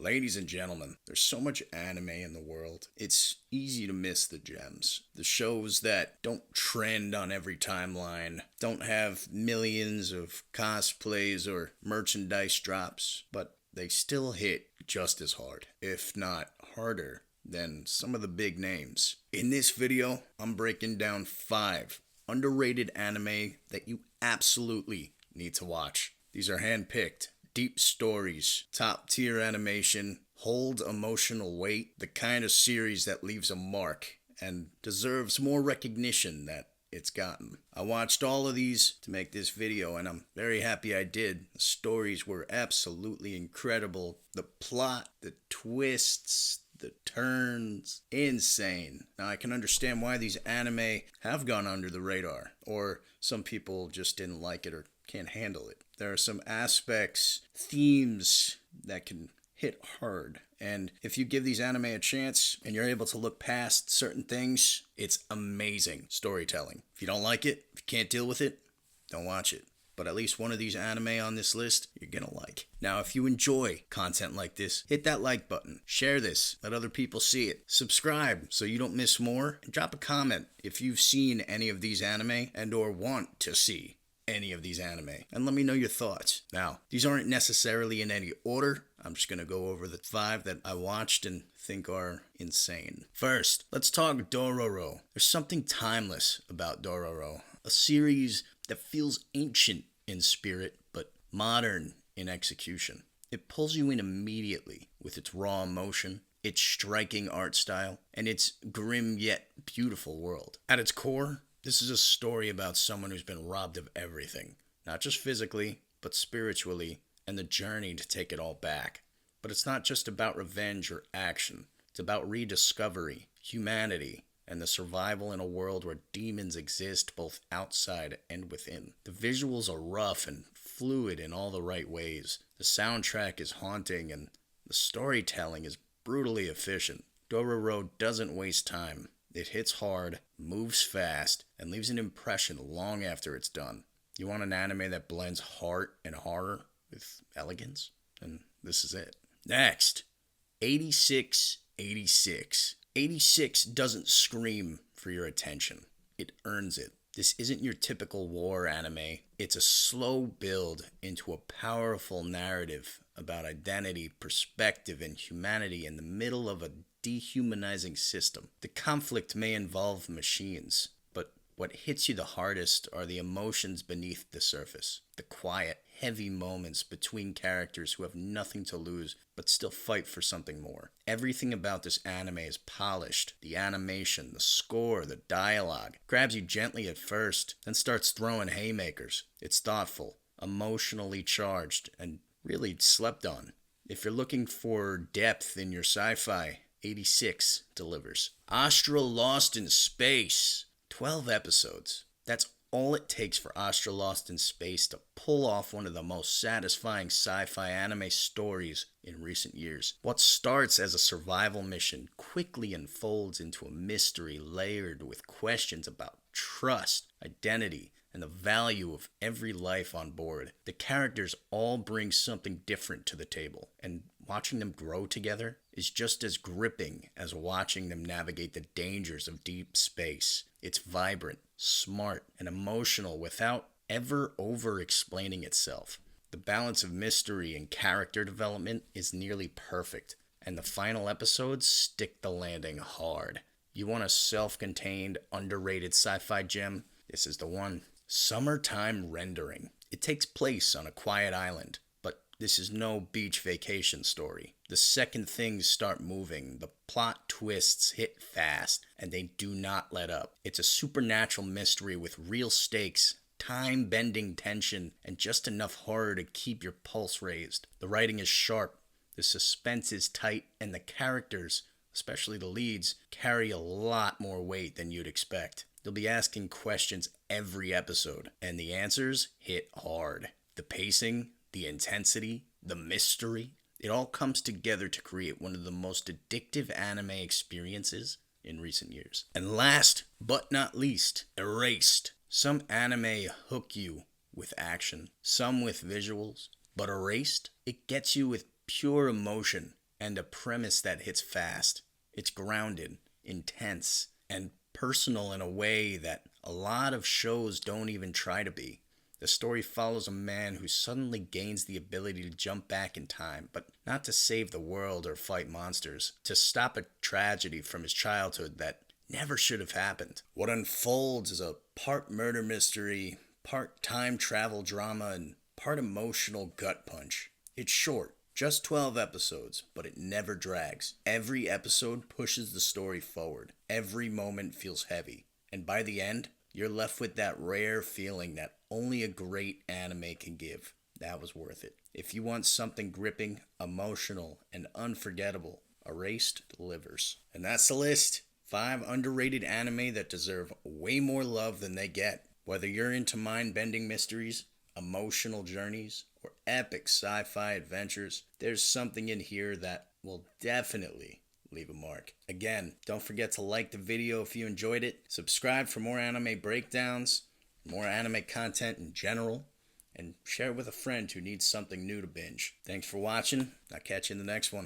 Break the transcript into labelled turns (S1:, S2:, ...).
S1: Ladies and gentlemen, there's so much anime in the world. It's easy to miss the gems. The shows that don't trend on every timeline, don't have millions of cosplays or merchandise drops, but they still hit just as hard, if not harder, than some of the big names. In this video, I'm breaking down 5 underrated anime that you absolutely need to watch. These are handpicked. Deep stories, top tier animation, hold emotional weight, the kind of series that leaves a mark and deserves more recognition that it's gotten. I watched all of these to make this video and I'm very happy I did. The stories were absolutely incredible. The plot, the twists, the turns, insane. Now I can understand why these anime have gone under the radar, or some people just didn't like it or can't handle it. There are some aspects, themes that can hit hard. And if you give these anime a chance and you're able to look past certain things, it's amazing storytelling. If you don't like it, if you can't deal with it, don't watch it. But at least one of these anime on this list, you're gonna like. Now, if you enjoy content like this, hit that like button. Share this. Let other people see it. Subscribe so you don't miss more. And drop a comment if you've seen any of these anime and or want to see any of these anime, and let me know your thoughts. Now, these aren't necessarily in any order. I'm just gonna go over the 5 that I watched and think are insane. First, let's talk Dororo. There's something timeless about Dororo, a series that feels ancient in spirit but modern in execution. It pulls you in immediately with its raw emotion, its striking art style, and its grim yet beautiful world. At its core, this is a story about someone who's been robbed of everything, not just physically, but spiritually, and the journey to take it all back. But it's not just about revenge or action. It's about rediscovery, humanity, and the survival in a world where demons exist both outside and within. The visuals are rough and fluid in all the right ways. The soundtrack is haunting, and the storytelling is brutally efficient. Dororo doesn't waste time. It hits hard, moves fast, and leaves an impression long after it's done. You want an anime that blends heart and horror with elegance? And this is it. Next, 8686. 86 doesn't scream for your attention. It earns it. This isn't your typical war anime. It's a slow build into a powerful narrative about identity, perspective, and humanity in the middle of a dehumanizing system. The conflict may involve machines, but what hits you the hardest are the emotions beneath the surface. The quiet, heavy moments between characters who have nothing to lose but still fight for something more. Everything about this anime is polished. The animation, the score, the dialogue grabs you gently at first, then starts throwing haymakers. It's thoughtful, emotionally charged, and really slept on. If you're looking for depth in your sci-fi, 86 delivers. Astra Lost in Space. 12 episodes. That's all it takes for Astra Lost in Space to pull off one of the most satisfying sci-fi anime stories in recent years. What starts as a survival mission quickly unfolds into a mystery layered with questions about trust, identity, and the value of every life on board. The characters all bring something different to the table, and watching them grow together is just as gripping as watching them navigate the dangers of deep space. It's vibrant, smart, and emotional without ever over-explaining itself. The balance of mystery and character development is nearly perfect, and the final episodes stick the landing hard. You want a self-contained, underrated sci-fi gem? This is the one. Summertime Rendering. It takes place on a quiet island, but this is no beach vacation story. The second things start moving, the plot twists hit fast, and they do not let up. It's a supernatural mystery with real stakes, time-bending tension, and just enough horror to keep your pulse raised. The writing is sharp, the suspense is tight, and the characters, especially the leads, carry a lot more weight than you'd expect. You'll be asking questions every episode, and the answers hit hard. The pacing, the intensity, the mystery, it all comes together to create one of the most addictive anime experiences in recent years. And last but not least, Erased. Some anime hook you with action, some with visuals, but Erased, it gets you with pure emotion and a premise that hits fast. It's grounded, intense, and personal in a way that a lot of shows don't even try to be. The story follows a man who suddenly gains the ability to jump back in time, but not to save the world or fight monsters, to stop a tragedy from his childhood that never should have happened. What unfolds is a part murder mystery, part time travel drama, and part emotional gut punch. It's short, just 12 episodes, but it never drags. Every episode pushes the story forward. Every moment feels heavy. And by the end, you're left with that rare feeling that only a great anime can give. That was worth it. If you want something gripping, emotional, and unforgettable, Erased delivers. And that's the list. 5 underrated anime that deserve way more love than they get. Whether you're into mind-bending mysteries, emotional journeys, or epic sci-fi adventures, there's something in here that will definitely leave a mark. Again, don't forget to like the video if you enjoyed it, subscribe for more anime breakdowns, more anime content in general, and share it with a friend who needs something new to binge. Thanks for watching. I'll catch you in the next one.